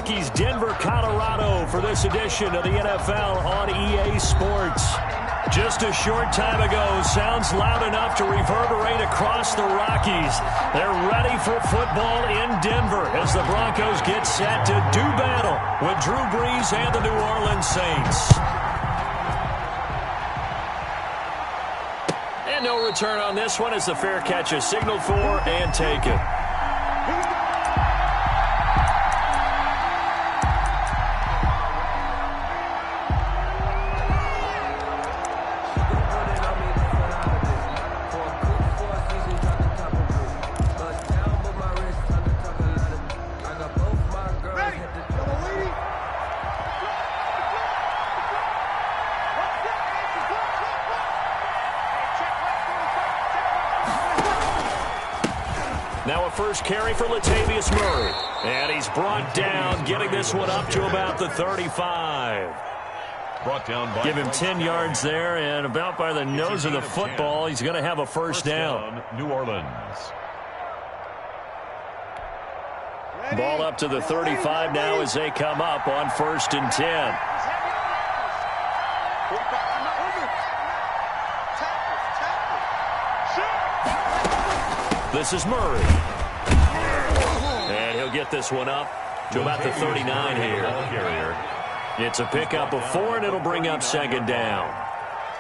Rockies, Denver, Colorado for this edition of the NFL on EA Sports. Just a short time ago, sounds loud enough to reverberate across the Rockies. They're ready for football in Denver as the Broncos get set to do battle with Drew Brees and the New Orleans Saints. And no return on this one as the fair catch is signaled for and taken. Now a first carry for Latavius Murray. And he's brought down, getting this one up to about the 35. Brought down by Give him 10 yards there, and about by the nose of the football, he's going to have a first down. New Orleans. Ball up to the 35 now as they come up on 1st and 10. This is Murray. And he'll get this one up to about the 39 here. It's a pickup of 4, and it'll bring up 2nd down.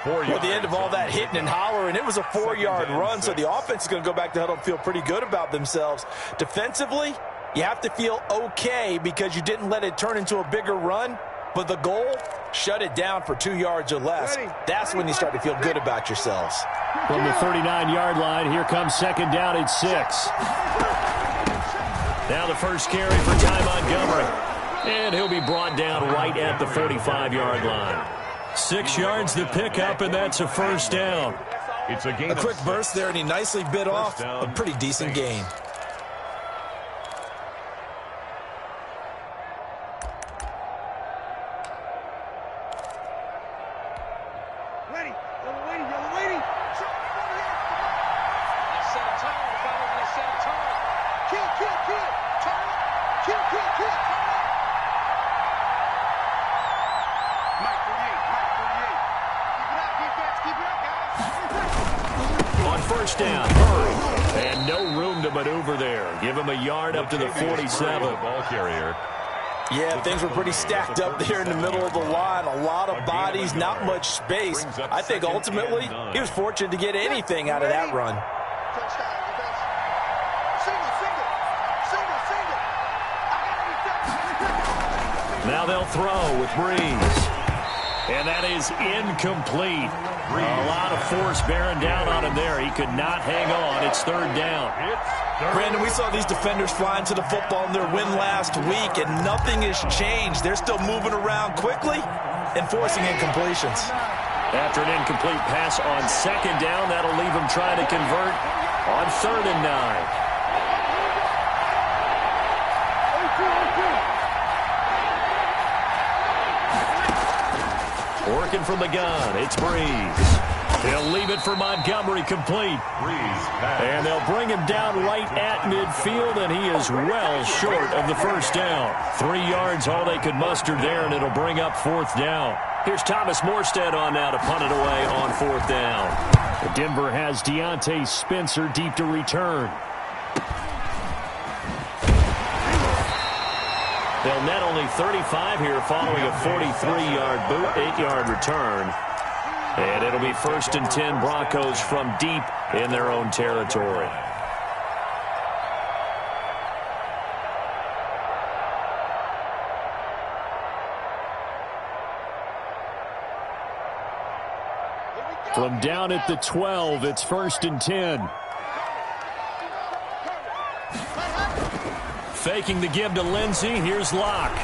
At the end of all that hitting and hollering, it was a 4-yard run, so the offense is going to go back to huddle and feel pretty good about themselves. Defensively, you have to feel okay because you didn't let it turn into a bigger run, but the goal, shut it down for 2 yards or less. That's when you start to feel good about yourselves. From the 39-yard line, here comes 2nd down at 6. Now the first carry for Ty Montgomery. And he'll be brought down right at the 45-yard line. 6 yards the pickup, and that's a first down. It's a gain. A quick burst there, and he nicely bit off a pretty decent gain. On first down, Murray. And no room to maneuver there. Give him a yard up to the 47. Ball carrier. Yeah, things were pretty stacked up there in the middle of the line. A lot of bodies, not much space. I think ultimately he was fortunate to get anything out of that run. Now they'll throw with Brees. And that is incomplete. A lot of force bearing down on him there. He could not hang on. It's 3rd down. Brandon, we saw these defenders flying to the football in their win last week, and nothing has changed. They're still moving around quickly and forcing incompletions. After an incomplete pass on 2nd down, that'll leave him trying to convert on 3rd and 9. Working from the gun, it's Brees. He'll leave it for Montgomery complete. And they'll bring him down right at midfield, and he is well short of the first down. 3 yards, all they could muster there, and it'll bring up 4th down. Here's Thomas Morstead on now to punt it away on 4th down. Denver has Deontay Spencer deep to return. They'll net only 35 here following a 43-yard boot, 8-yard return. And it'll be 1st and 10 Broncos from deep in their own territory. From down at the 12, it's 1st and 10. Faking the give to Lindsey. Here's Locke.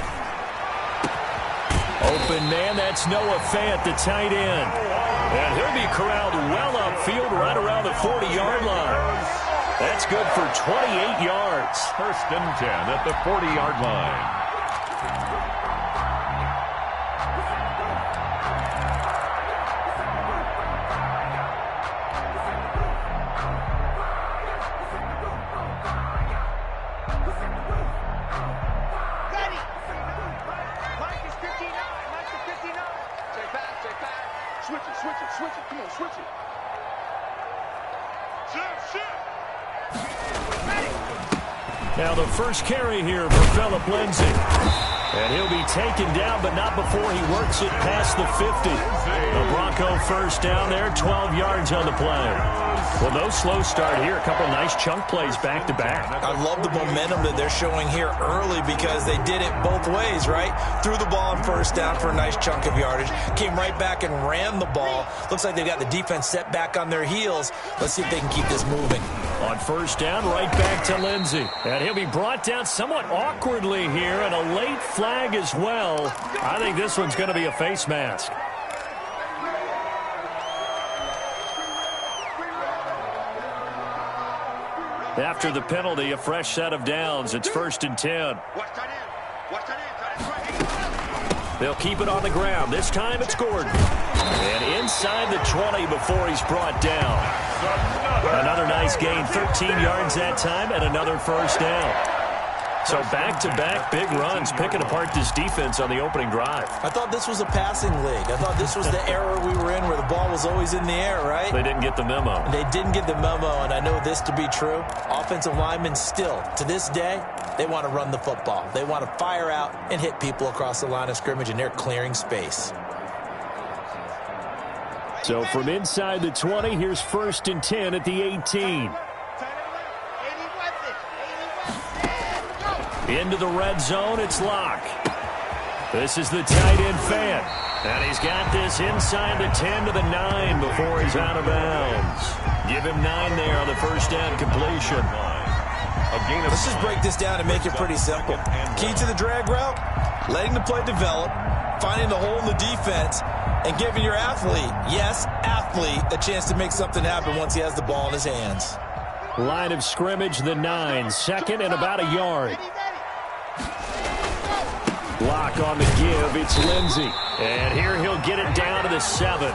Open man, that's Noah Fant, the tight end. And he'll be corralled well upfield right around the 40-yard line. That's good for 28 yards. 1st and 10 at the 40-yard line. Now the first carry here for Phillip Lindsay. And he'll be taken down, but not before he works it past the 50. The Bronco first down there, 12 yards on the play. Well, no slow start here. A couple nice chunk plays back-to-back. I love the momentum that they're showing here early because they did it both ways, right? Threw the ball on first down for a nice chunk of yardage. Came right back and ran the ball. Looks like they've got the defense set back on their heels. Let's see if they can keep this moving. On first down, right back to Lindsay. And he'll be brought down somewhat awkwardly here, and a late flag as well. I think this one's going to be a face mask. After the penalty, a fresh set of downs. It's 1st and 10. They'll keep it on the ground. This time it's Gordon. And inside the 20 before he's brought down. Another nice gain, 13 yards that time, and another first down. So back-to-back big runs, picking apart this defense on the opening drive. I thought this was a passing league. I thought this was the era we were in where the ball was always in the air, right? They didn't get the memo. They didn't get the memo, and I know this to be true. Offensive linemen still, to this day, they want to run the football. They want to fire out and hit people across the line of scrimmage, and they're clearing space. So from inside the 20, here's 1st and 10 at the 18. Into the red zone, it's Locke. This is the tight end fan. And he's got this inside the 10 to the 9 before he's out of bounds. Give him 9 there on the first down completion. Let's just break this down and make it pretty simple. Key to the drag route, letting the play develop, finding the hole in the defense, and giving your athlete, yes, athlete, a chance to make something happen once he has the ball in his hands. Line of scrimmage, the 9. 2nd and about a yard. Lock on the give, it's Lindsay. And here he'll get it down to the 7.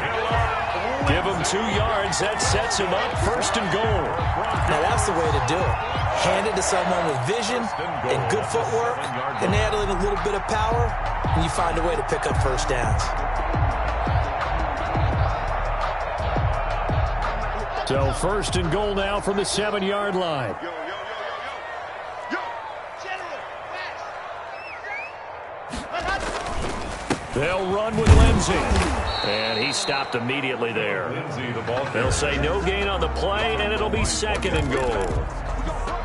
Give him 2 yards, that sets him up 1st and goal. Now that's the way to do it. Hand it to someone with vision and good footwork, and add in a little bit of power, and you find a way to pick up first downs. So 1st and goal now from the 7-yard line. They'll run with Lindsay. And he stopped immediately there. They'll say no gain on the play, and it'll be 2nd and goal.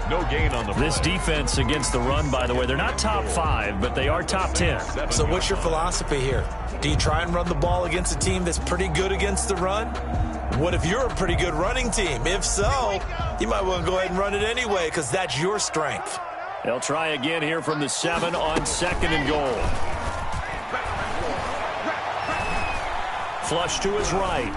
No gain on the play. This defense against the run, by the way, they're not top 5, but they are top 10. So what's your philosophy here? Do you try and run the ball against a team that's pretty good against the run? What if you're a pretty good running team? If so, you might want to go ahead and run it anyway because that's your strength. They'll try again here from the 7 on 2nd and goal. Flush to his right.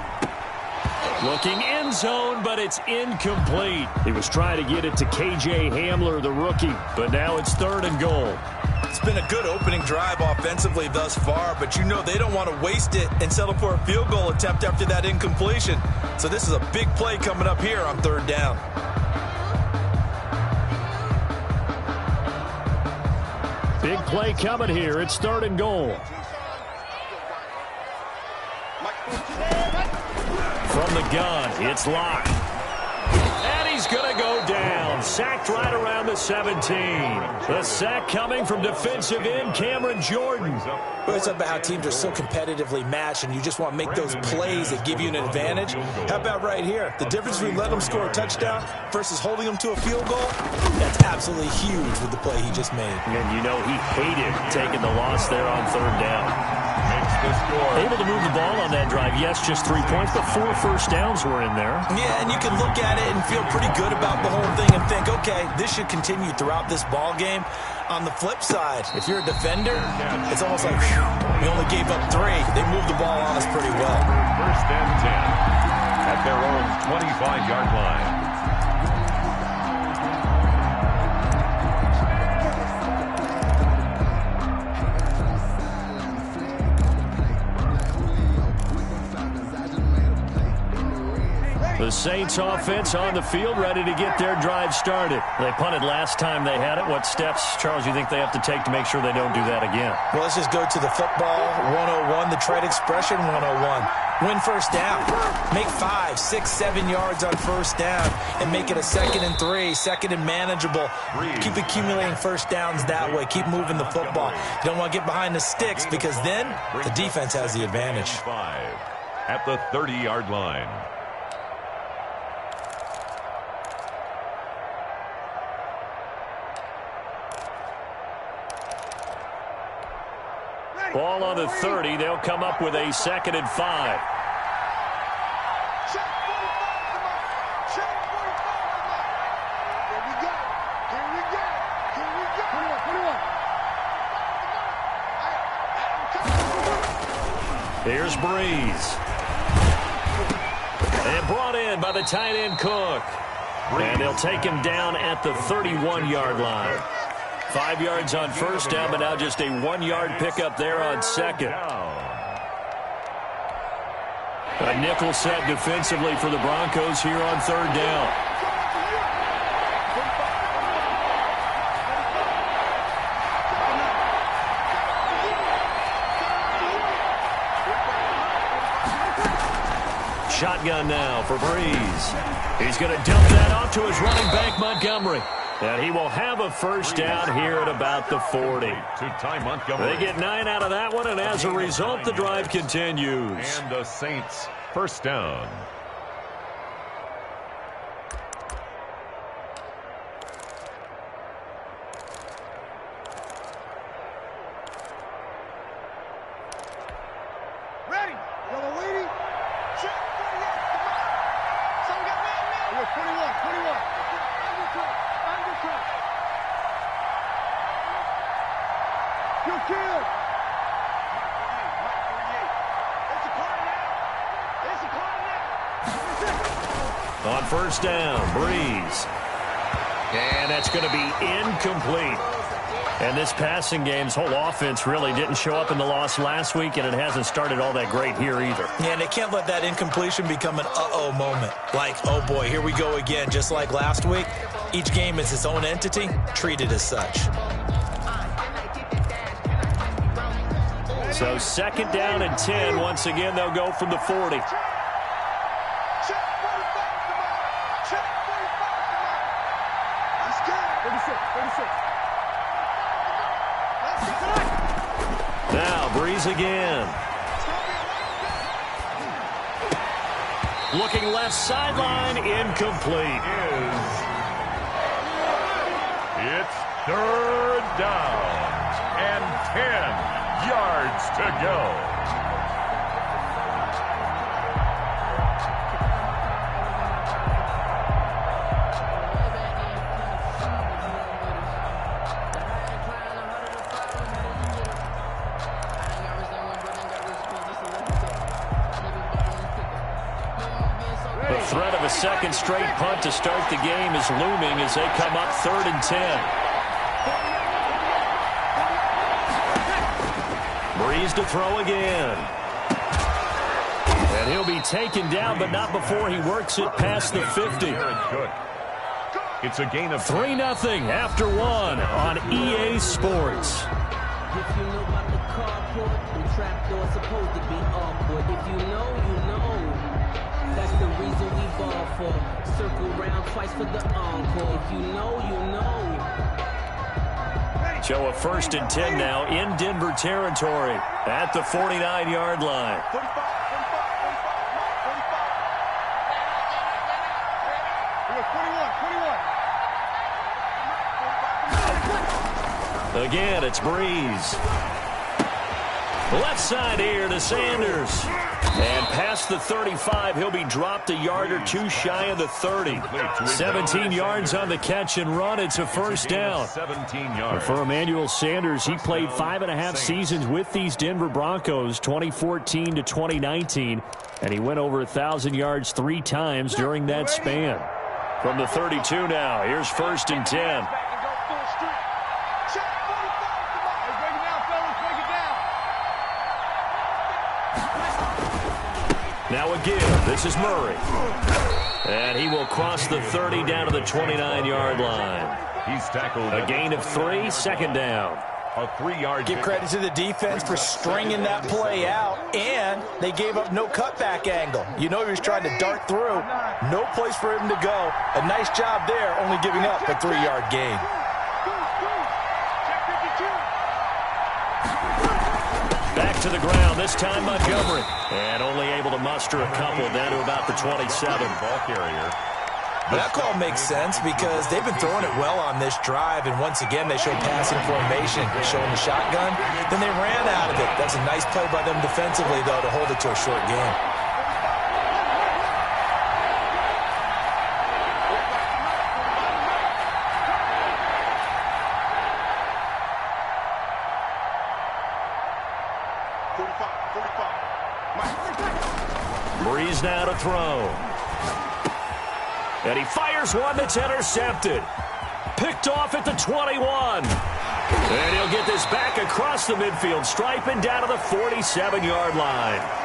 Looking end zone, but it's incomplete. He was trying to get it to K.J. Hamler, the rookie, but now it's 3rd and goal. It's been a good opening drive offensively thus far, but you know they don't want to waste it and settle for a field goal attempt after that incompletion. So this is a big play coming up here on 3rd down. Big play coming here. It's 3rd and goal. From the gun, it's Locke. And he's going to go down. Sacked right around the 17. The sack coming from defensive end Cameron Jordan. We always talk about how teams are so competitively matched and you just want to make those plays that give you an advantage. How about right here? The difference between letting them score a touchdown versus holding them to a field goal, that's absolutely huge with the play he just made. And you know he hated taking the loss there on 3rd down. Able to move the ball on that drive. Yes, just 3 points, but 4 first downs were in there. Yeah, and you can look at it and feel pretty good about the whole thing and think, okay, this should continue throughout this ball game. On the flip side, if you're a defender, it's almost like, whew, we only gave up 3. They moved the ball on us pretty well. 1st and 10 at their own 25-yard line. The Saints offense on the field, ready to get their drive started. They punted last time they had it. What steps, Charles, you think they have to take to make sure they don't do that again? Well, let's just go to the football 101, the trade expression 101. Win first down. Make 5, 6, 7 yards on first down and make it a 2nd and 3, 2nd and manageable. Keep accumulating first downs that way. Keep moving the football. You don't want to get behind the sticks because then the defense has the advantage. At the 30-yard line. Ball on the 30. They'll come up with a 2nd and 5. Here's Breeze. And brought in by the tight end Cook. And they'll take him down at the 31-yard line. 5 yards on first down, but now just a 1-yard pickup there on second. A nickel set defensively for the Broncos here on third down. Shotgun now for Breeze. He's going to dump that off to his running back, Montgomery. And he will have a first down here at about the 40. They get 9 out of that one, and as a result, the drive continues. And the Saints first down. On first down, Breeze. And that's going to be incomplete. And this passing game's whole offense really didn't show up in the loss last week, and it hasn't started all that great here either. Yeah, and they can't let that incompletion become an uh-oh moment. Like, oh boy, here we go again. Just like last week, each game is its own entity, treated as such. So 2nd down and 10. Once again, they'll go from the 40. Now Breeze again. Looking left sideline, incomplete. It's 3rd down and 10 yards to go. The threat of a second straight punt to start the game is looming as they come up 3rd and 10. Breeze to throw again. And he'll be taken down, but not before he works it past the 50. It's a gain of 3-0 after 1 on EA Sports. If you know about the carport, the trapdoor supposed to be awkward. If you know, you know. That's the reason we ball for. Circle round twice for the encore. If you know, you know. So a 1st and 10 now in Denver territory at the 49-yard line. Again, it's Breeze. Left side here to Sanders. And past the 35, he'll be dropped a yard or two shy of the 30. 17 yards on the catch and run. It's a first down. 17 yards. For Emmanuel Sanders, he played 5.5 seasons with these Denver Broncos, 2014 to 2019. And he went over 1,000 yards 3 times during that span. From the 32 now, here's 1st and 10. Now a give. This is Murray. And he will cross the 30 down to the 29-yard line. He's tackled. A gain of 3, second down. A 3-yard. Give credit to the defense for stringing that play out, and they gave up no cutback angle. You know he was trying to dart through. No place for him to go. A nice job there, only giving up a 3-yard gain. Back to the ground, this time Montgomery. And only able to muster a couple down to about the 27. Ball carrier. That call makes sense because they've been throwing it well on this drive, and once again they showed passing formation, showing the shotgun. Then they ran out of it. That's a nice play by them defensively, though, to hold it to a short game. Breeze now to throw. And he fires one that's intercepted. Picked off at the 21. And he'll get this back across the midfield stripe and down to the 47-yard line.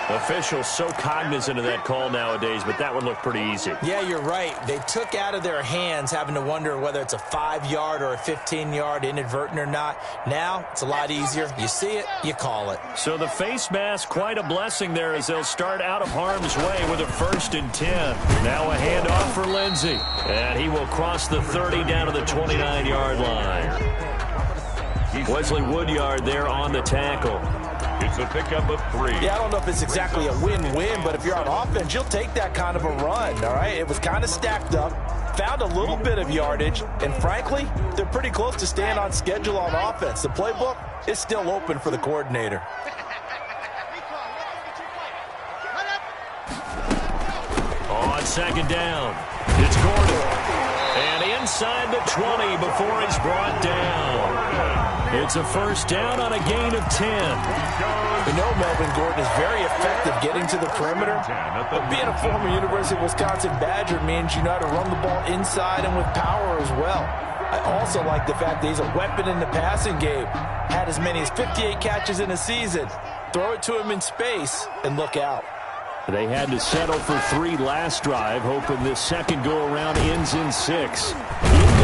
Officials so cognizant of that call nowadays, but that one looked pretty easy. Yeah, you're right. They took out of their hands having to wonder whether it's a 5-yard or a 15-yard, inadvertent or not. Now, it's a lot easier. You see it, you call it. So the face mask, quite a blessing there as they'll start out of harm's way with a 1st and 10. Now a handoff for Lindsey. And he will cross the 30 down to the 29-yard line. Wesley Woodyard there on the tackle. It's a pickup of 3. Yeah, I don't know if it's exactly a win-win, but if you're on offense, you'll take that kind of a run, all right? It was kind of stacked up, found a little bit of yardage, and frankly, they're pretty close to staying on schedule on offense. The playbook is still open for the coordinator. On 2nd down, it's Gordon. And inside the 20 before he's brought down. It's a 1st down on a gain of 10. We know Melvin Gordon is very effective getting to the perimeter, but being a former University of Wisconsin Badger means you know how to run the ball inside and with power as well. I also like the fact that he's a weapon in the passing game. Had as many as 58 catches in a season. Throw it to him in space and look out. They had to settle for 3 last drive, hoping this second go-around ends in 6. In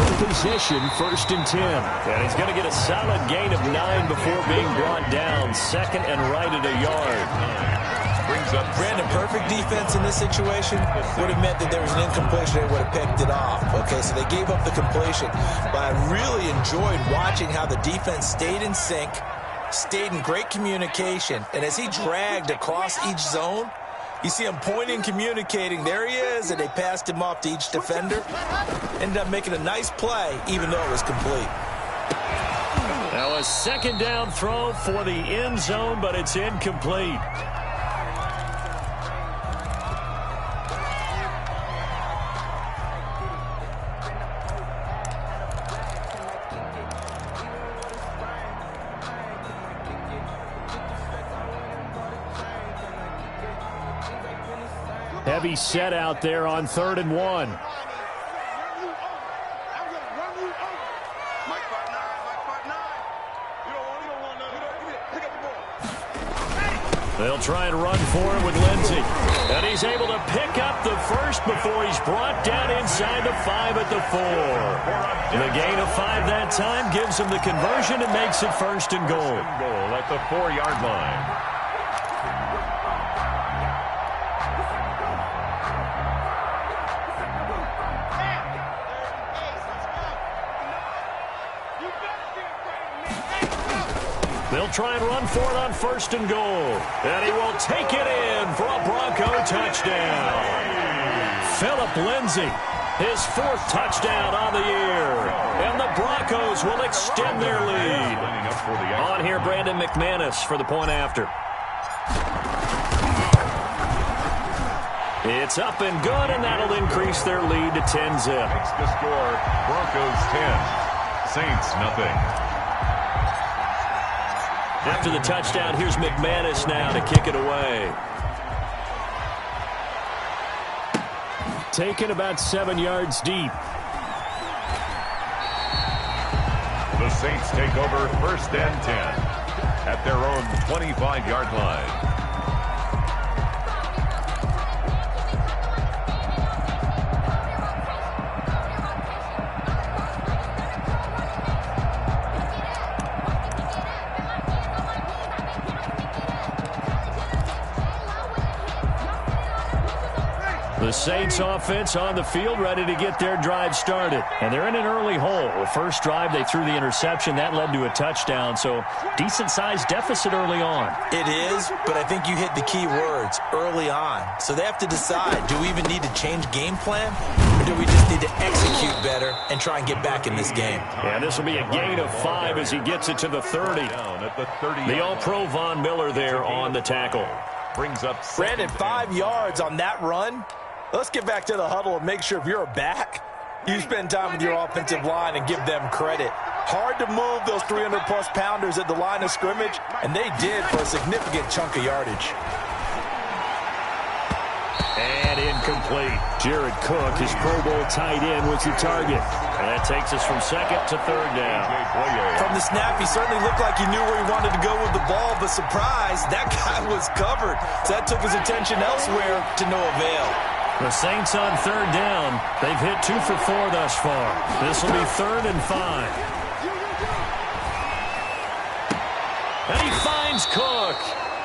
good position, 1st and 10. And he's going to get a solid gain of 9 before being brought down. 2nd and right at a yard. Brings up Brandon, perfect defense in this situation would have meant that there was an incompletion. They would have picked it off. Okay, so they gave up the completion. But I really enjoyed watching how the defense stayed in sync, stayed in great communication. And as he dragged across each zone, you see him pointing, communicating. There he is, and they passed him off to each defender. Ended up making a nice play, even though it was complete. Now a 2nd down throw for the end zone, but it's incomplete. Heavy set out there on 3rd and 1. They'll try and run for him with Lindsey. And he's able to pick up the 1st before he's brought down inside the 5 at the 4. The gain of 5 that time gives him the conversion and makes it 1st and goal. At the 4-yard line. They'll try and run for it on 1st and goal. And he will take it in for a Bronco touchdown. Phillip Lindsey, his 4th touchdown on the year. And the Broncos will extend their lead. On here, Brandon McManus for the point after. It's up and good, and that'll increase their lead to 10-zip. Makes the score, Broncos 10, Saints nothing. After the touchdown, here's McManus now to kick it away. Taken about 7 yards deep. The Saints take over 1st and 10 at their own 25-yard line. The Saints offense on the field, ready to get their drive started. And they're in an early hole. The first drive, they threw the interception. That led to a touchdown, so decent-sized deficit early on. It is, but I think you hit the key words, early on. So they have to decide, do we even need to change game plan, or do we just need to execute better and try and get back in this game? And this will be a gain of 5 as he gets it to the 30. The All-Pro Von Miller there on the tackle. Brings up Brandon, 5 yards on that run. Let's get back to the huddle and make sure if you're a back, you spend time with your offensive line and give them credit. Hard to move those 300-plus pounders at the line of scrimmage, and they did for a significant chunk of yardage. And incomplete. Jared Cook, his Pro Bowl tight end, was the target. And that takes us from second to third down. From the snap, he certainly looked like he knew where he wanted to go with the ball, but surprise, that guy was covered. So that took his attention elsewhere to no avail. The Saints on third down. They've hit 2 for 4 thus far. This will be 3rd and 5. And he finds Cook.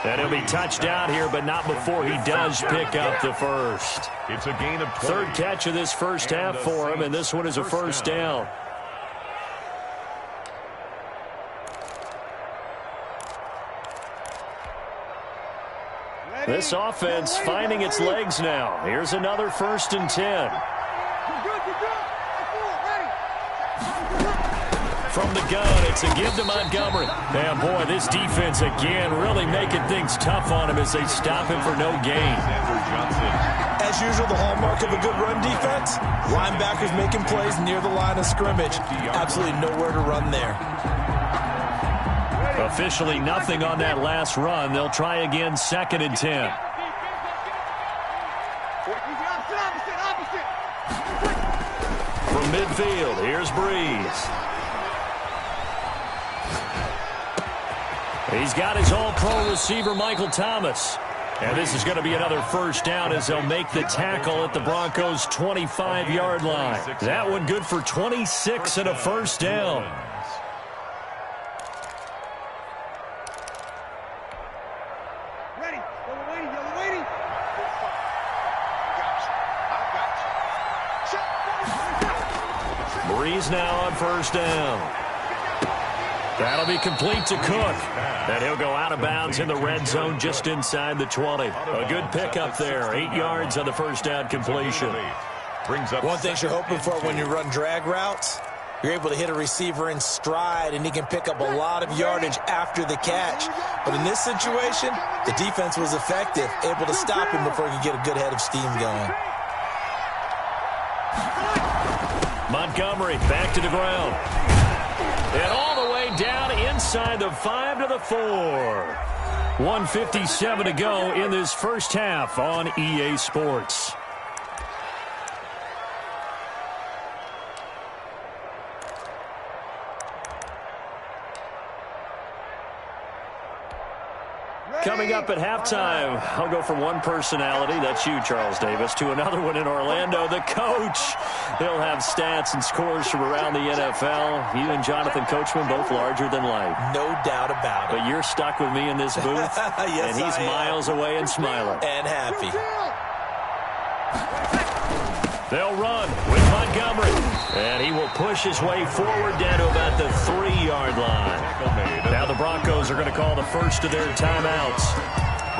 And he'll be touched down here, but not before he does pick up the first. It's a gain of 20. Third catch of this first half for him, and this one is a first down. This offense finding its legs now. Here's another 1st and 10. From the gun, it's a give to Montgomery. And boy, this defense again really making things tough on him as they stop him for no gain. As usual, the hallmark of a good run defense, linebackers making plays near the line of scrimmage. Absolutely nowhere to run there. Officially nothing on that last run. They'll try again, 2nd and 10. From midfield, here's Breeze. He's got his all-pro receiver, Michael Thomas. And this is going to be another first down as they'll make the tackle at the Broncos' 25-yard line. That one good for 26 and a first down. Breeze now on first down. That'll be complete to Cook. And he'll go out of bounds in the red zone just inside the 20. A good pickup there. 8 yards on the first down completion. One thing you're hoping for when you run drag routes, you're able to hit a receiver in stride, and he can pick up a lot of yardage after the catch. But in this situation, the defense was effective, able to stop him before he could get a good head of steam going. Montgomery back to the ground. And all the way down inside the 5 to the 4. 1:57 to go in this first half on EA Sports. Coming up at halftime, I'll go from one personality, that's you, Charles Davis, to another one in Orlando, the coach. He'll have stats and scores from around the NFL. You and Jonathan Coachman, both larger than life. No doubt about it. But you're stuck with me in this booth, yes, and he's miles away and smiling. And happy. They'll run with Montgomery. And he will push his way forward down to about the 3-yard line. Now the Broncos are going to call the first of their timeouts.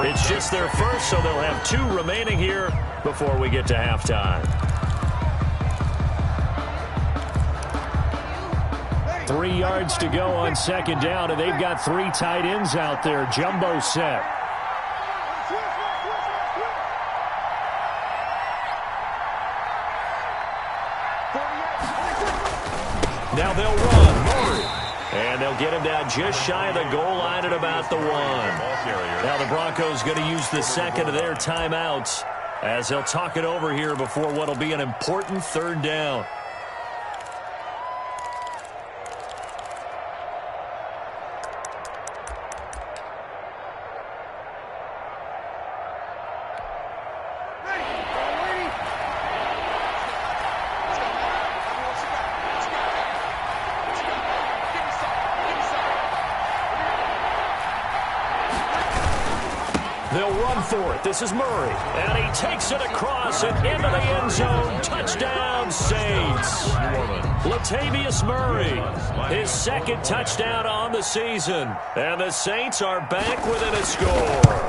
It's just their first, so they'll have 2 remaining here before we get to halftime. 3 yards to go on second down, and they've got 3 tight ends out there. Jumbo set. Now they'll run. Murray. And they'll get him down just shy of the goal line at about the 1. Now the Broncos going to use the second of their timeouts as they'll talk it over here before what will be an important third down. They'll run for it. This is Murray. And he takes it across and into the end zone. Touchdown, Saints. Latavius Murray, his second touchdown on the season. And the Saints are back within a score.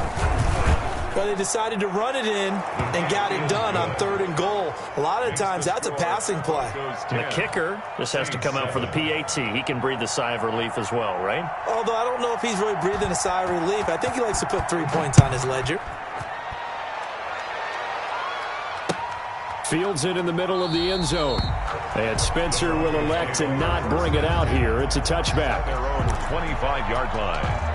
Well, they decided to run it in and got it done on 3rd and goal. A lot of times, that's a passing play. The kicker just has to come out for the PAT. He can breathe a sigh of relief as well, right? Although I don't know if he's really breathing a sigh of relief. I think he likes to put 3 points on his ledger. Fields it in the middle of the end zone. And Spencer will elect to not bring it out here. It's a touchback. Their own 25-yard line.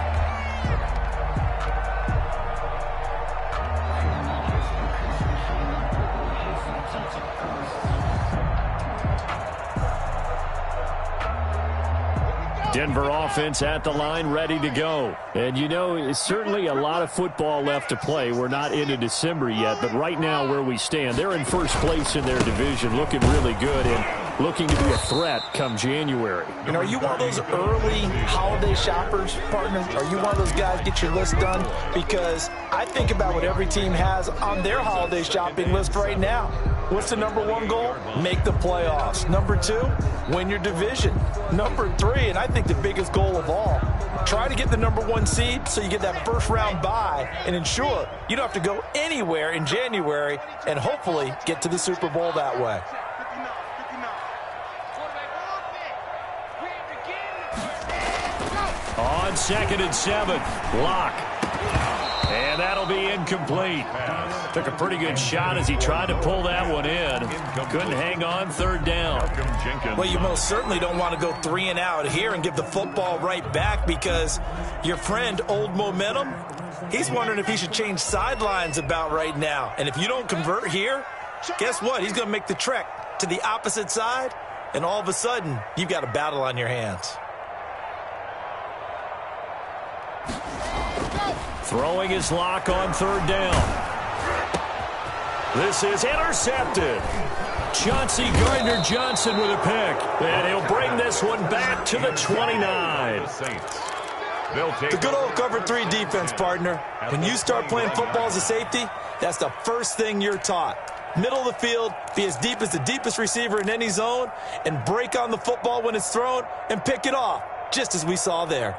Denver offense at the line, ready to go. And, you know, it's certainly a lot of football left to play. We're not into December yet, but right now where we stand, they're in first place in their division, looking really good and looking to be a threat come January. You know, are you one of those early holiday shoppers, partner? Are you one of those guys get your list done? Because I think about what every team has on their holiday shopping list right now. What's the #1 goal? Make the playoffs. #2, win your division. #3, and I think the biggest goal of all, try to get the #1 seed so you get that first-round bye and ensure you don't have to go anywhere in January and hopefully get to the Super Bowl that way. On 2nd and 7, Locke. And that'll be incomplete. Took a pretty good shot as he tried to pull that one in. Couldn't hang on 3rd down. Well, you most certainly don't want to go 3 and out here and give the football right back because your friend, Old Momentum, he's wondering if he should change sidelines about right now. And if you don't convert here, guess what? He's going to make the trek to the opposite side, and all of a sudden, you've got a battle on your hands. Throwing his Lock on 3rd down. This is intercepted. Chauncey Gardner-Johnson with a pick. And he'll bring this one back to the 29. The good old cover 3 defense, partner. When you start playing football as a safety, that's the first thing you're taught. Middle of the field, be as deep as the deepest receiver in any zone, and break on the football when it's thrown and pick it off, just as we saw there.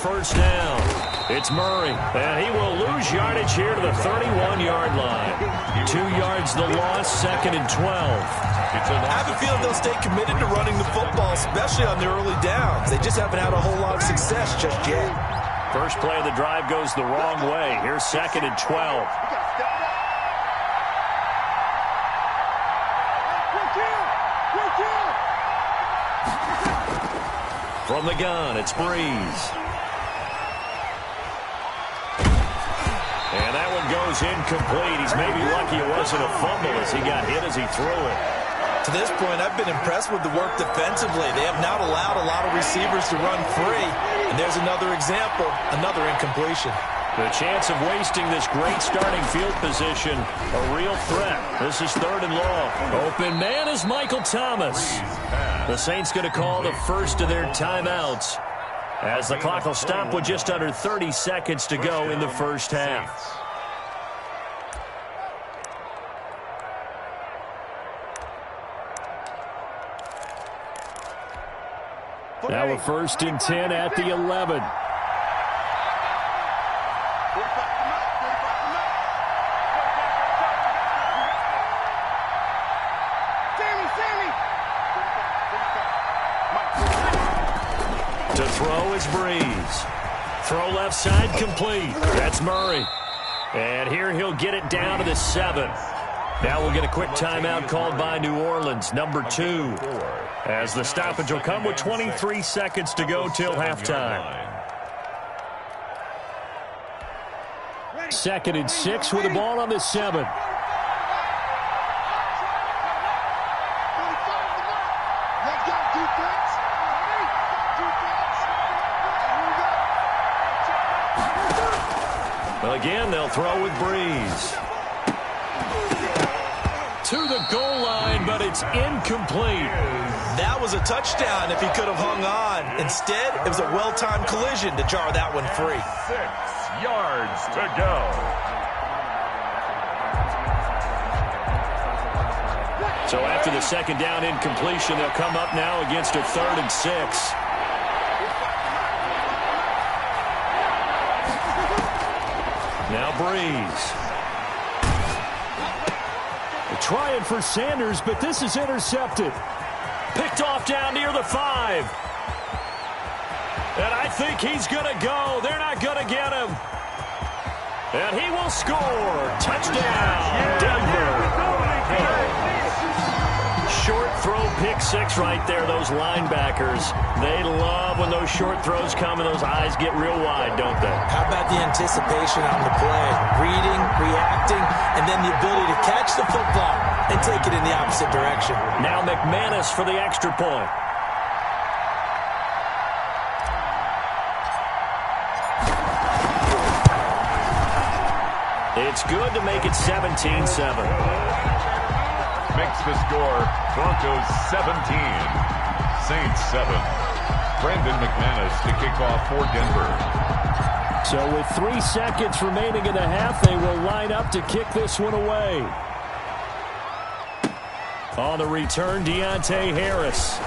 First down. It's Murray, and he will lose yardage here to the 31-yard line. 2 yards the loss, 2nd and 12. I have a feeling they'll stay committed to running the football, especially on the early downs. They just haven't had a whole lot of success just yet. First play of the drive goes the wrong way. Here's 2nd and 12. From the gun, it's Breeze. And that one goes incomplete. He's maybe lucky it wasn't a fumble as he got hit as he threw it. To this point, I've been impressed with the work defensively. They have not allowed a lot of receivers to run free. And there's another example, another incompletion. The chance of wasting this great starting field position, a real threat. This is 3rd and long. Open man is Michael Thomas. The Saints going to call the first of their timeouts as the clock will stop with just under 30 seconds to go in the first half. Now a 1st and 10 at the 11. To throw is Breeze. Throw left side complete. That's Murray. And here he'll get it down to the 7. Now we'll get a quick timeout called by New Orleans, #2. As the stoppage will come with 23 seconds to go till halftime. 2nd and 6 with the ball on the 7. Again, they'll throw with Breeze. To the goal line, but it's incomplete. That was a touchdown if he could have hung on. Instead, it was a well-timed collision to jar that one free. 6 yards to go. So after the second down incompletion, they'll come up now against a 3rd and 6. Now Breeze. They're trying for Sanders, but this is intercepted. Picked off down near the 5. And I think he's going to go. They're not going to get him. And he will score. Touchdown, Denver. Short throw, pick 6 right there. Those linebackers, they love when those short throws come and those eyes get real wide, don't they? How about the anticipation on the play? Reading, reacting, and then the ability to catch the football and take it in the opposite direction. Now McManus for the extra point. It's good to make it 17-7. Makes the score Broncos 17, Saints 7. Brandon McManus to kick off for Denver. So with 3 seconds remaining in the half, they will line up to kick this one away. On the return, Deontay Harris.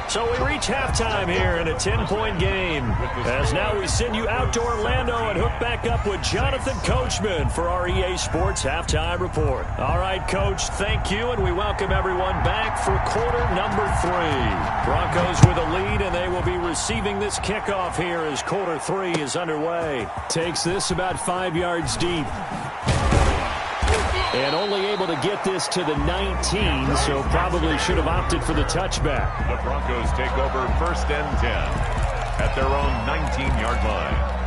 So we reach halftime here in a 10-point game. As now we send you out to Orlando and hook back up with Jonathan Coachman for our EA Sports Halftime Report. All right, Coach, thank you, and we welcome everyone back for quarter number 3. Broncos with a lead, and they will be receiving this kickoff here as quarter 3 is underway. Takes this about 5 yards deep. And only able to get this to the 19, so probably should have opted for the touchback. The Broncos take over 1st and 10 at their own 19-yard line.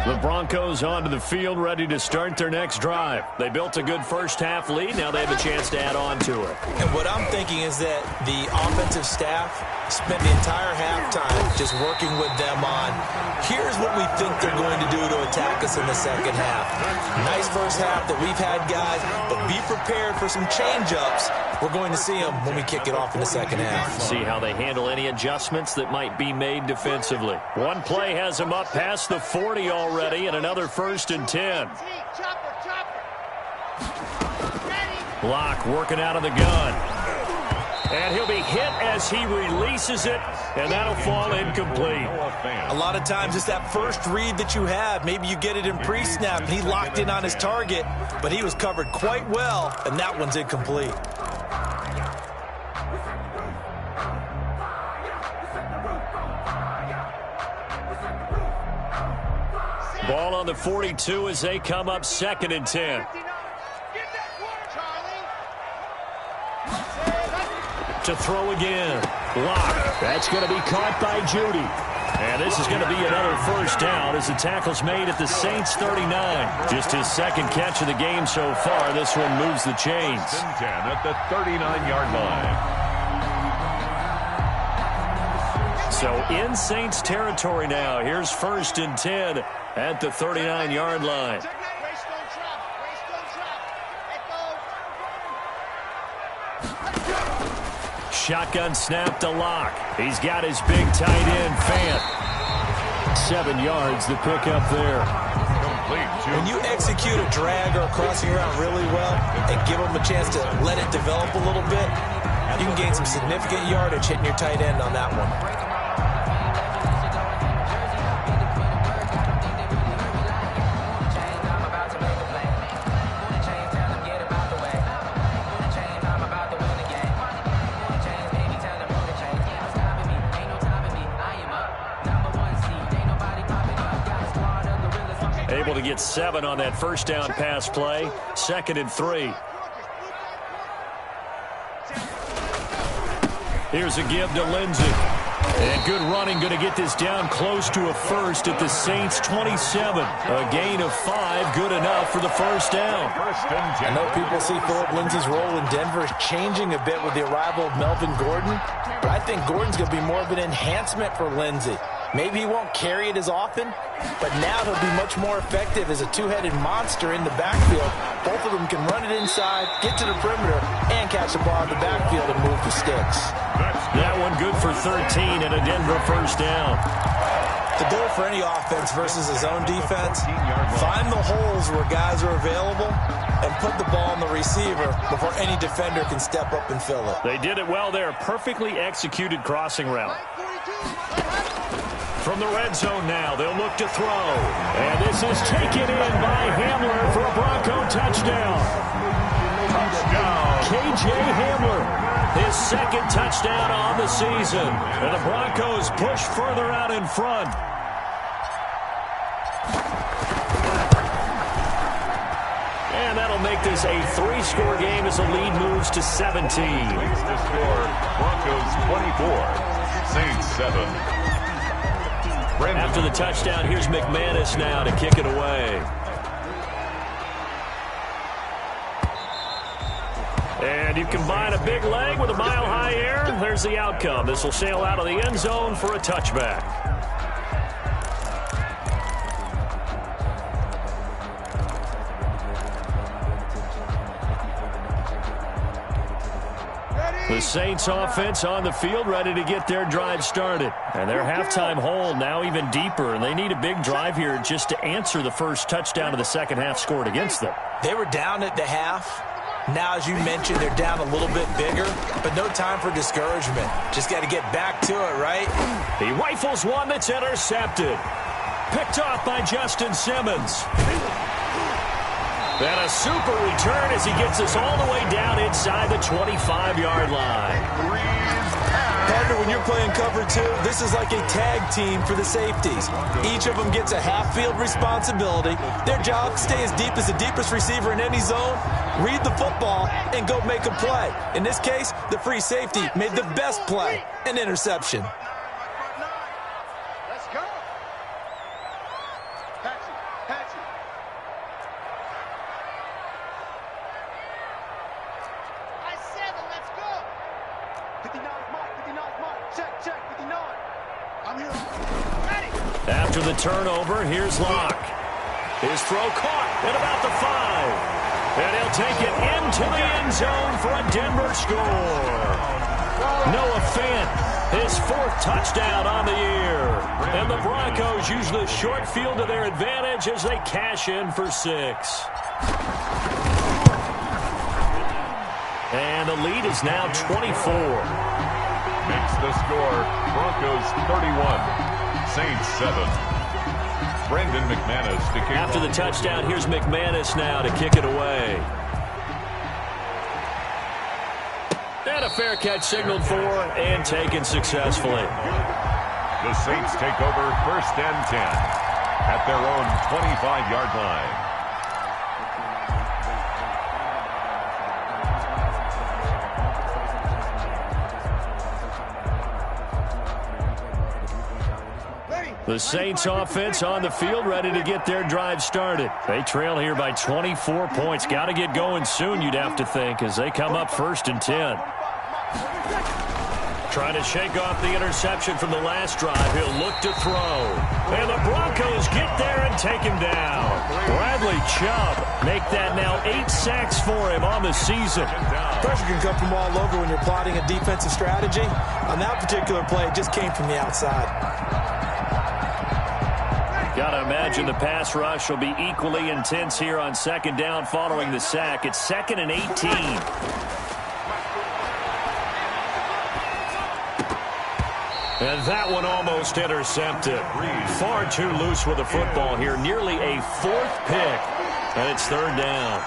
The Broncos onto the field, ready to start their next drive. They built a good first-half lead. Now they have a chance to add on to it. And what I'm thinking is that the offensive staff spent the entire halftime just working with them on, here's what we think they're going to do to attack us in the second half. Nice first half that we've had, guys, but be prepared for some change-ups. We're going to see them when we kick it off in the second half. See how they handle any adjustments that might be made defensively. One play has them up past the 40 already, and another 1st and 10. Locke working out of the gun. And he'll be hit as he releases it, and that'll fall incomplete. A lot of times it's that first read that you have. Maybe you get it in pre-snap, and he locked in on his target, but he was covered quite well, and that one's incomplete. Ball on the 42 as they come up 2nd and 10. To throw again. Locke. That's going to be caught by Judy. And this is going to be another 1st down as the tackle's made at the Saints 39. Just his 2nd catch of the game so far. This one moves the chains. 10 at the 39-yard line. So in Saints territory now. Here's 1st and 10 at the 39-yard line. Shotgun snap to Locke. He's got his big tight end, Fant. 7 yards, the pickup there. When you execute a drag or a crossing route really well and give them a chance to let it develop a little bit, you can gain some significant yardage hitting your tight end on that one. Able to get 7 on that 1st down pass play. 2nd and 3. Here's a give to Lindsey. And good running, going to get this down close to a first at the Saints' 27. A gain of 5, good enough for the first down. I know people see Philip Lindsay's role in Denver changing a bit with the arrival of Melvin Gordon, but I think Gordon's going to be more of an enhancement for Lindsay. Maybe he won't carry it as often, but now he'll be much more effective as a two-headed monster in the backfield. Both of them can run it inside, get to the perimeter, and catch the ball in the backfield and move the sticks. That one good for 13 and a Denver first down. The goal for any offense versus his own defense, find the holes where guys are available and put the ball on the receiver before any defender can step up and fill it. They did it well there. Perfectly executed crossing route. From the red zone now, they'll look to throw. And this is taken in by Hamler for a Bronco touchdown. K.J. Hamler, his second touchdown on the season. And the Broncos push further out in front. And that'll make this a 3-score game as the lead moves to 17. The score, Broncos 24, Saints 7. After the touchdown, here's McManus now to kick it away. And you combine a big leg with a mile-high air, there's the outcome. This will sail out of the end zone for a touchback. The Saints offense on the field, ready to get their drive started. And their halftime hole now even deeper, and they need a big drive here just to answer the first touchdown of the second half scored against them. They were down at the half. Now, as you mentioned, they're down a little bit bigger, but no time for discouragement. Just got to get back to it, right? He rifles one that's intercepted. Picked off by Justin Simmons. And a super return as he gets us all the way down inside the 25-yard line. Partner, when you're playing cover 2, this is like a tag team for the safeties. Each of them gets a half-field responsibility. Their job, stay as deep as the deepest receiver in any zone, read the football, and go make a play. In this case, the free safety made the best play, an interception. After the turnover, here's Locke. His throw caught at about the 5. And he'll take it into the end zone for a Denver score. Noah Fant, his 4th touchdown on the year. And the Broncos use the short field to their advantage as they cash in for 6. And the lead is now 24. Makes the score, Broncos 31. Saints 7. Brandon McManus to kick. After the touchdown, here's McManus now to kick it away. And a fair catch signaled for and taken successfully. The Saints take over 1st and 10 at their own 25-yard line. The Saints offense on the field, ready to get their drive started. They trail here by 24 points. Got to get going soon, you'd have to think, as they come up 1st and 10. Trying to shake off the interception from the last drive. He'll look to throw. And the Broncos get there and take him down. Bradley Chubb make that now 8 sacks for him on the season. Pressure can come from all over when you're plotting a defensive strategy. On that particular play, it just came from the outside. Got to imagine the pass rush will be equally intense here on 2nd down following the sack. It's 2nd and 18. And that one almost intercepted. Far too loose with the football here. Nearly a 4th pick. And it's 3rd down.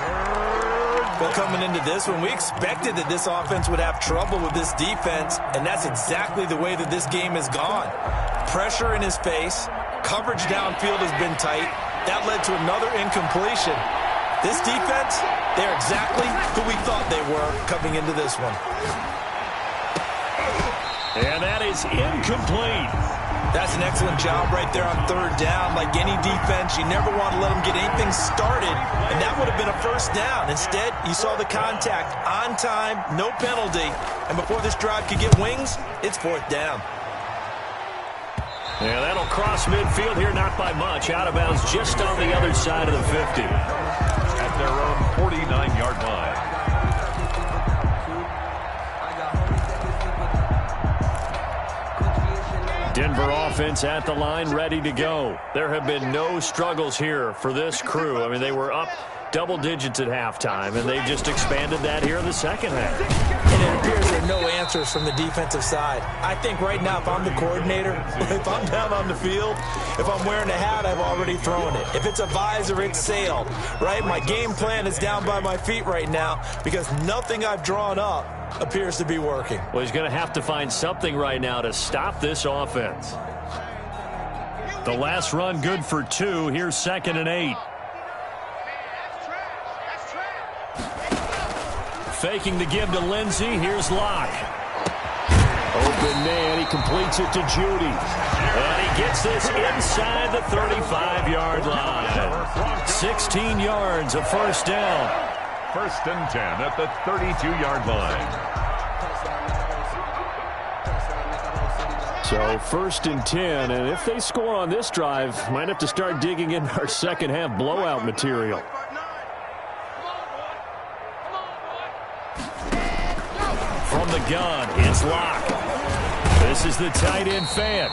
Well, coming into this one, we expected that this offense would have trouble with this defense, and that's exactly the way that this game has gone. Pressure in his face. Coverage downfield has been tight. That led to another incompletion. This defense, they're exactly who we thought they were coming into this one. And that is is incomplete. That's an excellent job right there on third down. Like any defense, you never want to let them get anything started, and that would have been a first down. Instead, you saw the contact on time, no penalty, and before this drive could get wings, it's fourth down. Yeah, that'll cross midfield here, not by much. Out of bounds just on the other side of the 50. At their own 49-yard line. Denver offense at the line, ready to go. There have been no struggles here for this crew. I mean, they were up double digits at halftime, and they just expanded that here in the second half. And it appears there are no answers from the defensive side. I think right now, if I'm the coordinator, if I'm down on the field, if I'm wearing a hat, I've already thrown it. If it's a visor, it's sailed, right? My game plan is down by my feet right now because nothing I've drawn up appears to be working. Well, he's going to have to find something right now to stop this offense. The last run good for 2. Here's 2nd and 8. Faking the give to Lindsey. Here's Locke. Open man. He completes it to Judy. And he gets this inside the 35-yard line. 16 yards, a first down. 1st and 10 at the 32-yard line. So 1st and 10, and if they score on this drive, might have to start digging in our second half blowout material. From the gun, it's Locke. This is the tight end fan.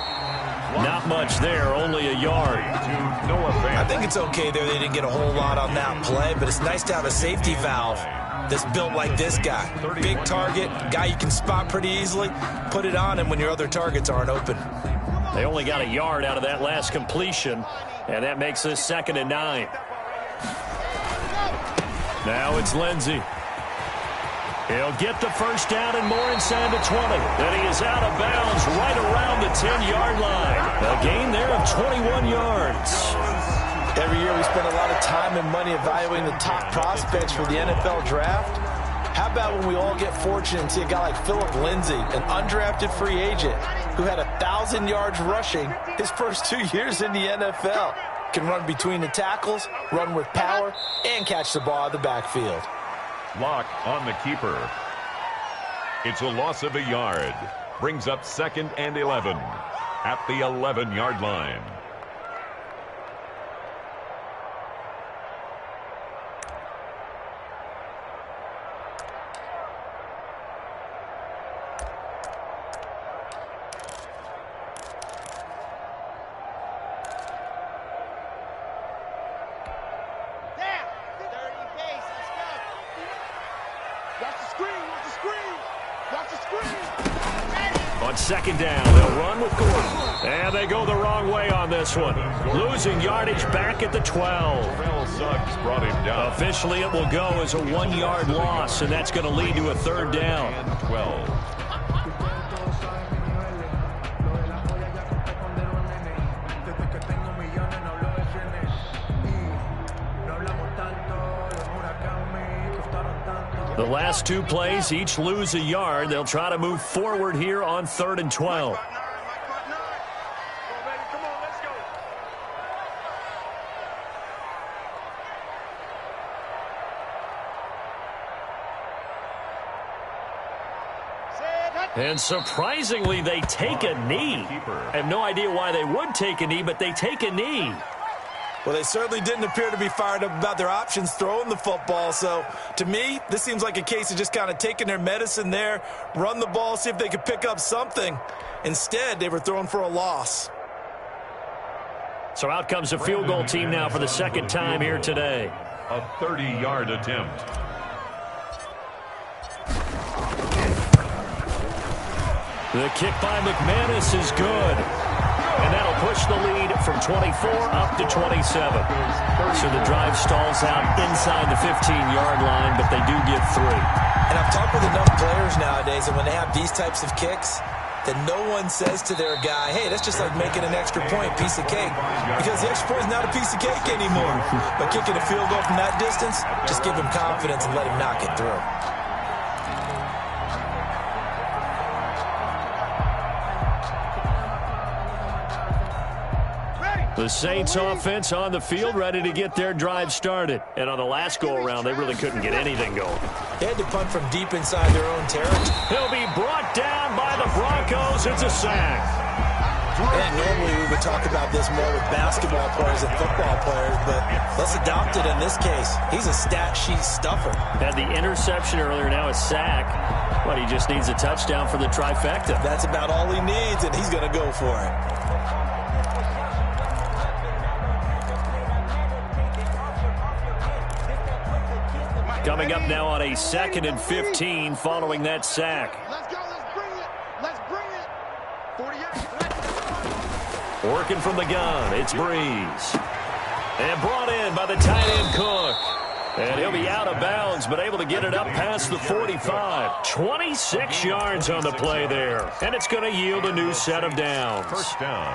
Not much there, only a yard. I think it's okay there. They didn't get a whole lot on that play, but it's nice to have a safety valve that's built like this guy. Big target, guy you can spot pretty easily. Put it on him when your other targets aren't open. They only got a yard out of that last completion, and that makes this 2nd and 9. Now it's Lindsey. He'll get the first down and more inside the 20. Then he is out of bounds right around the 10-yard line. A gain there of 21 yards. Every year we spend a lot of time and money evaluating the top prospects for the NFL draft. How about when we all get fortunate and see a guy like Phillip Lindsay, an undrafted free agent who had 1,000 yards rushing his first 2 years in the NFL. Can run between the tackles, run with power, and catch the ball out of the backfield. Locke on the keeper. It's a loss of a yard. Brings up 2nd and 11 at the 11-yard line. On 2nd down, they'll run with Gordon. And they go the wrong way on this one. Losing yardage back at the 12. Suggs brought him down. Officially, it will go as a 1-yard loss, and that's going to lead to a 3rd down. And 12. The last 2 plays, each lose a yard. They'll try to move forward here on 3rd and 12. And surprisingly, they take a knee. I have no idea why they would take a knee, but they take a knee. Well, they certainly didn't appear to be fired up about their options throwing the football. So, to me, this seems like a case of just kind of taking their medicine there, run the ball, see if they could pick up something. Instead, they were throwing for a loss. So out comes a field goal team now for the 2nd time here today. A 30-yard attempt. The kick by McManus is good. And that'll push the lead from 24 up to 27. So the drive stalls out inside the 15-yard line, but they do get 3. And I've talked with enough players nowadays, and when they have these types of kicks, that no one says to their guy, hey, that's just like making an extra point, piece of cake. Because the extra point is not a piece of cake anymore. But kicking a field goal from that distance, just give him confidence and let him knock it through. The Saints offense on the field, ready to get their drive started. And on the last go-around, they really couldn't get anything going. They had to punt from deep inside their own territory. He'll be brought down by the Broncos. It's a sack. And normally we would talk about this more with basketball players and football players, but let's adopt it in this case. He's a stat sheet stuffer. Had the interception earlier, now a sack. But he just needs a touchdown for the trifecta. That's about all he needs, and he's going to go for it. Coming up now on a 2nd and 15 following that sack. Let's go. Let's bring it. Let's bring it. 48. Working from the gun, it's Breeze. And brought in by the tight end Cook. And he'll be out of bounds, but able to get it up past the 45. 26 yards on the play there. And it's going to yield a new set of downs. First down.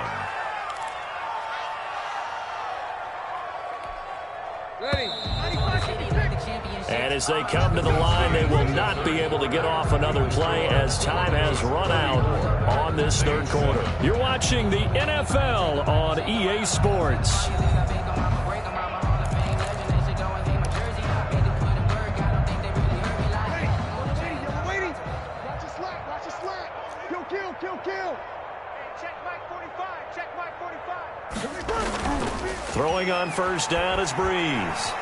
And as they come to the line, they will not be able to get off another play as time has run out on this third quarter. You're watching the NFL on EA Sports. Kill. Check Mike 45. Check Mike 45. Throwing on first down is Breeze.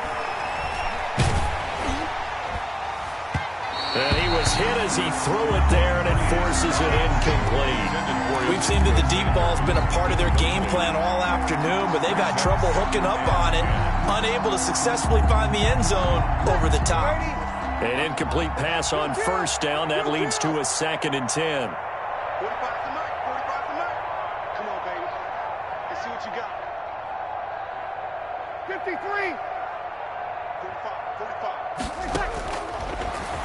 And he was hit as he threw it there, and it forces it incomplete. We've seen that the deep ball's been a part of their game plan all afternoon, but they've had trouble hooking up on it, unable to successfully find the end zone over the top. An incomplete pass on first down. That leads to a 2nd and 10. 45 to Mike. 45 to Mike. Come on, baby. Let's see what you got. 53. 45.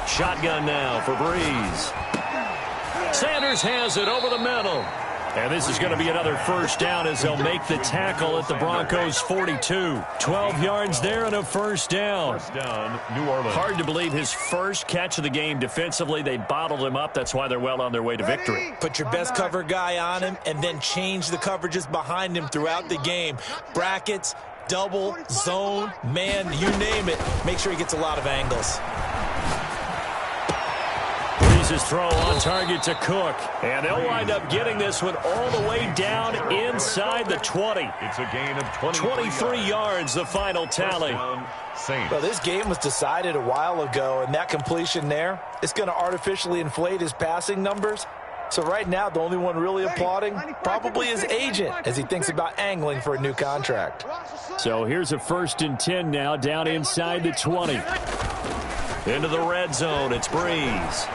Shotgun now for Breeze. Sanders has it over the middle. And this is going to be another first down as they'll make the tackle at the Broncos' 42. 12 yards there and a first down. First down, New Orleans. Hard to believe his first catch of the game defensively. They bottled him up. That's why they're well on their way to victory. Put your best cover guy on him and then change the coverages behind him throughout the game. Brackets, double, zone, man, you name it. Make sure he gets a lot of angles. His throw on target to Cook. And they'll wind up getting this one all the way down inside the 20. It's a gain of 23 yards, the final tally. Well, this game was decided a while ago, and that completion there, it's going to artificially inflate his passing numbers. So right now, the only one really applauding probably his agent as he thinks about angling for a new contract. So here's a 1st and 10 now, down inside the 20. Into the red zone, it's Breeze.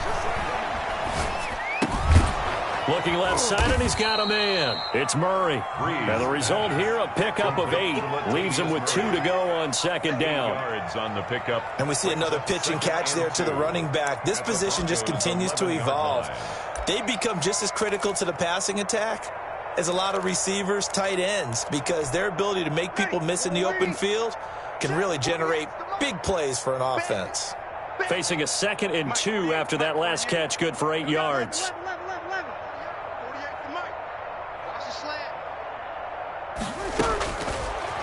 Looking left side, and he's got a man. It's Murray. And the result here, a pickup of 8. Leaves him with 2 to go on 2nd down. Yards on the pickup. And we see another pitch and catch there to the running back. This position just continues to evolve. They become just as critical to the passing attack as a lot of receivers, tight ends, because their ability to make people miss in the open field can really generate big plays for an offense. Facing a 2nd and 2 after that last catch, good for 8 yards.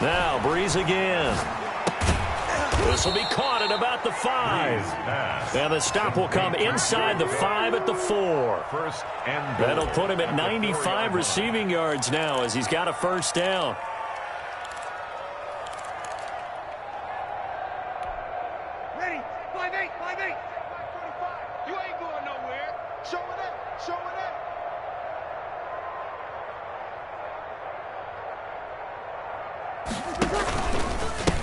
Now Breeze again. This will be caught at about the 5. And the stop will come inside the 5 at the 4. First and That'll put him at 95 receiving yards now as he's got a first down. Ready? 5-8. 5-8. You ain't going nowhere. Show it up. Show it up.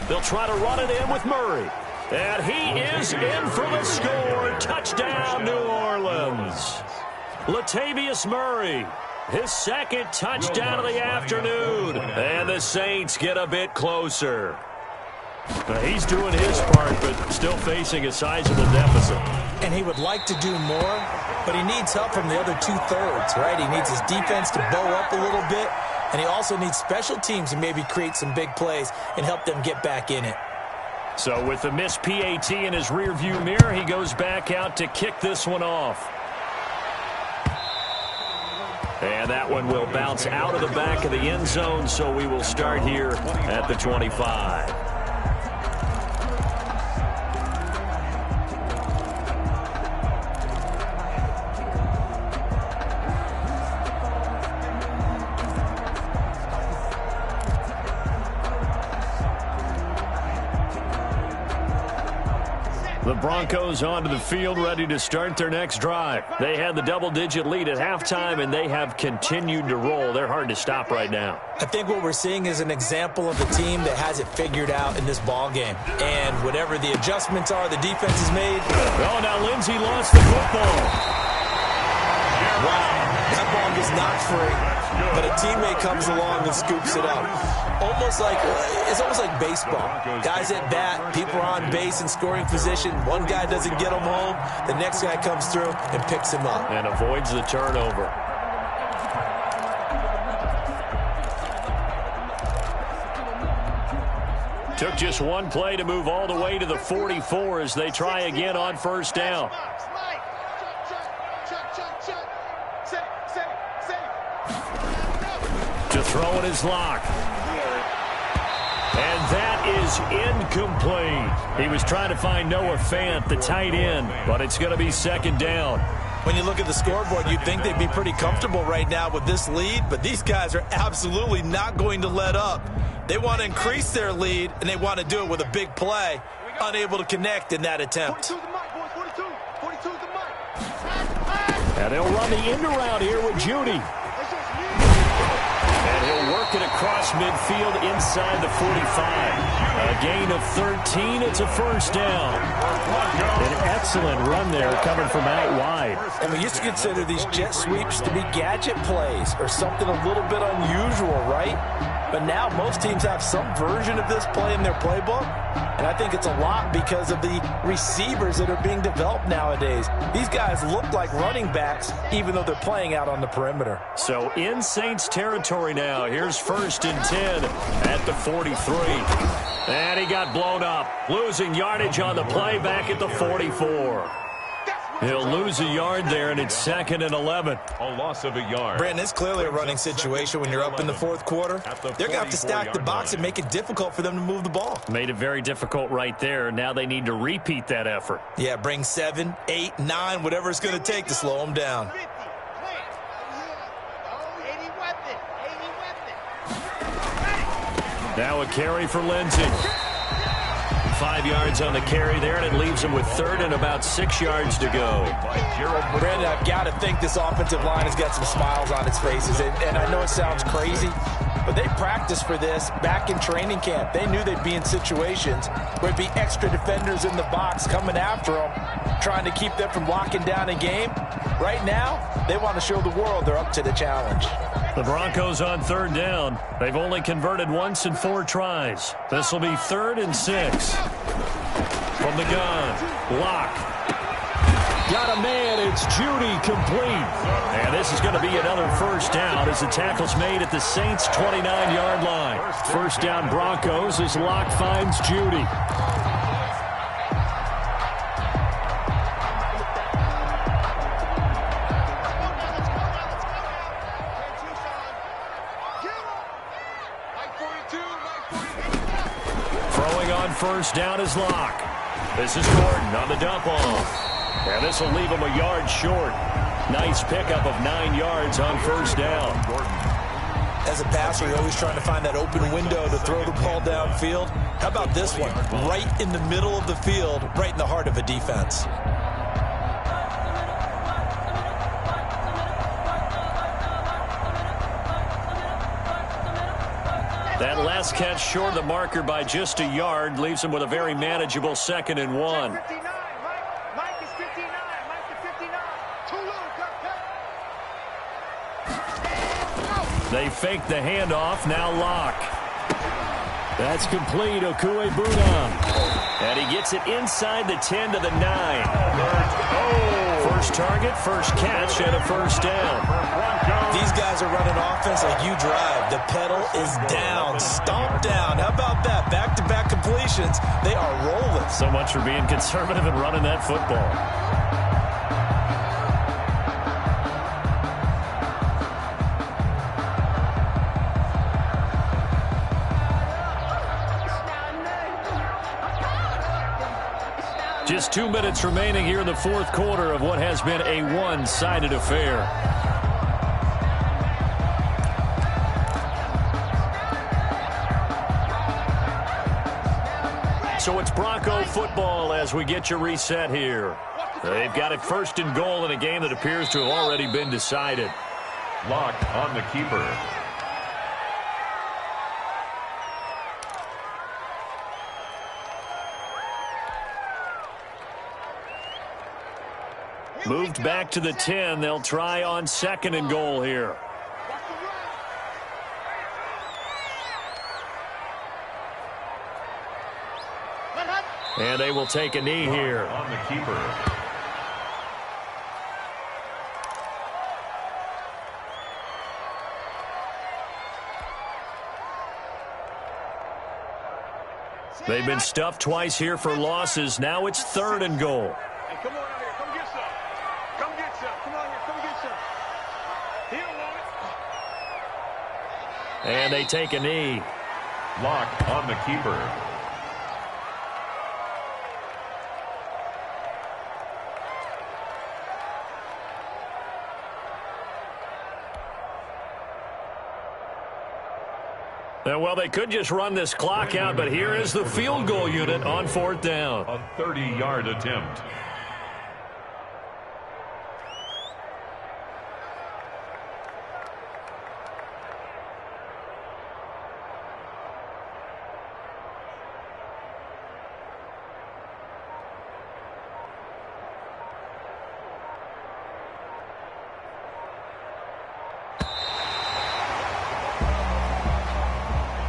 They'll try to run it in with Murray. And he is in for the score. Touchdown, New Orleans. Latavius Murray, his 2nd touchdown of the afternoon. And the Saints get a bit closer. Now, he's doing his part, but still facing a sizable deficit. And he would like to do more, but he needs help from the other 2/3, right? He needs his defense to bow up a little bit, and he also needs special teams to maybe create some big plays and help them get back in it. So with the missed PAT in his rearview mirror, he goes back out to kick this one off. And that one will bounce out of the back of the end zone, so we will start here at the 25. The Broncos onto the field, ready to start their next drive. They had the double-digit lead at halftime, and they have continued to roll. They're hard to stop right now. I think what we're seeing is an example of a team that has it figured out in this ball game. And whatever the adjustments are, the defense has made. Oh, now Lindsey lost the football. Wow, that ball gets knocked free, but a teammate comes along and scoops it up. It's almost like baseball. Guys at bat, people are on base in scoring position. One guy doesn't get him home. The next guy comes through and picks him up. And avoids the turnover. Took just one play to move all the way to the 44 as they try again on first down. To throw it is Locke. And that is incomplete. He was trying to find Noah Fant, the tight end, but it's going to be second down. When you look at the scoreboard, you'd think they'd be pretty comfortable right now with this lead, but these guys are absolutely not going to let up. They want to increase their lead, and they want to do it with a big play. Unable to connect in that attempt. 42's the mic, boys. 42's the mic. And they'll run the end around here with Judy. And he'll work it across midfield inside the 45. A gain of 13. It's a first down. An excellent run there coming from out wide. And we used to consider these jet sweeps to be gadget plays or something a little bit unusual, right? But now most teams have some version of this play in their playbook. And I think it's a lot because of the receivers that are being developed nowadays. These guys look like running backs even though they're playing out on the perimeter. So in Saints territory now. Here's 1st and 10 at the 43. And he got blown up. Losing yardage on the play back at the 44. He'll lose a yard there, and it's 2nd and 11. A loss of a yard. Brandon, it's clearly a running situation when you're up in the fourth quarter. They're going to have to stack the box and make it difficult for them to move the ball. Made it very difficult right there. Now they need to repeat that effort. Yeah, bring 7, 8, 9, whatever it's going to take to slow them down. Now a carry for Lindsey. 5 yards on the carry there, and it leaves him with 3rd and about 6 yards to go. Brandon, I've got to think this offensive line has got some smiles on its faces. And I know it sounds crazy, but they practiced for this back in training camp. They knew they'd be in situations where it'd be extra defenders in the box coming after them, trying to keep them from locking down a game. Right now, they want to show the world they're up to the challenge. The Broncos on 3rd down. They've only converted once in 4 tries. This will be 3rd and 6. From the gun, Locke. Got a man, it's Judy, complete. And this is going to be another first down as the tackle's made at the Saints' 29-yard line. First down Broncos as Locke finds Judy. First down is Locke. This is Gordon on the dump off. And this will leave him a yard short. Nice pickup of 9 yards on first down. As a passer, you're always trying to find that open window to throw the ball downfield. How about this one? Right in the middle of the field, right in the heart of a defense. That last catch short of the marker by just a yard leaves him with a very manageable 2nd and 1. Mike is 59. Mike is 59. Too low. They fake the handoff. Now Locke. That's complete. Okuegbuna. And he gets it inside the 10 to the 9. First target, first catch, and a first down. These guys are running offense like you drive. The pedal is down, stomp down. How about that? Back-to-back completions. They are rolling. So much for being conservative and running that football. Just 2 minutes remaining here in the fourth quarter of what has been a one-sided affair. So it's Bronco football as we get you reset here. They've got it first and goal in a game that appears to have already been decided. Lock on the keeper. Moved back to the 10. They'll try on second and goal here. And they will take a knee here. On the keeper. They've been stuffed twice here for losses. Now it's third and goal. Hey, come on out here. Come get some. Come get some. Come on here. Come get some. He don't want it. And they take a knee. Lock on the keeper. Well, they could just run this clock out, but here is the field goal unit on fourth down. A 30-yard attempt.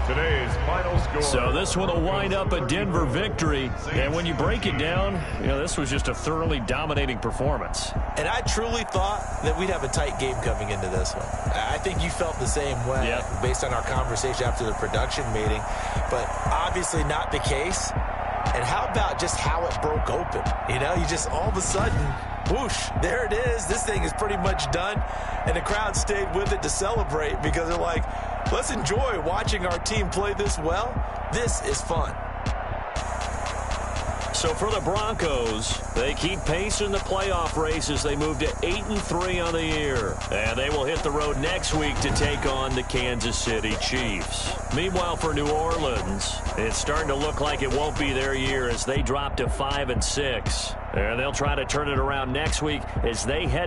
Today's final score. So this one will wind up a Denver victory. And when you break it down, this was just a thoroughly dominating performance. And I truly thought that we'd have a tight game coming into this one. I think you felt the same way based on our conversation after the production meeting. But obviously not the case. And how about just how it broke open? You just all of a sudden, whoosh, there it is. This thing is pretty much done. And the crowd stayed with it to celebrate because they're like, let's enjoy watching our team play this well. This is fun. So for the Broncos, they keep pace in the playoff race as they move to 8-3 on the year. And they will hit the road next week to take on the Kansas City Chiefs. Meanwhile, for New Orleans, it's starting to look like it won't be their year as they drop to 5-6. And they'll try to turn it around next week as they head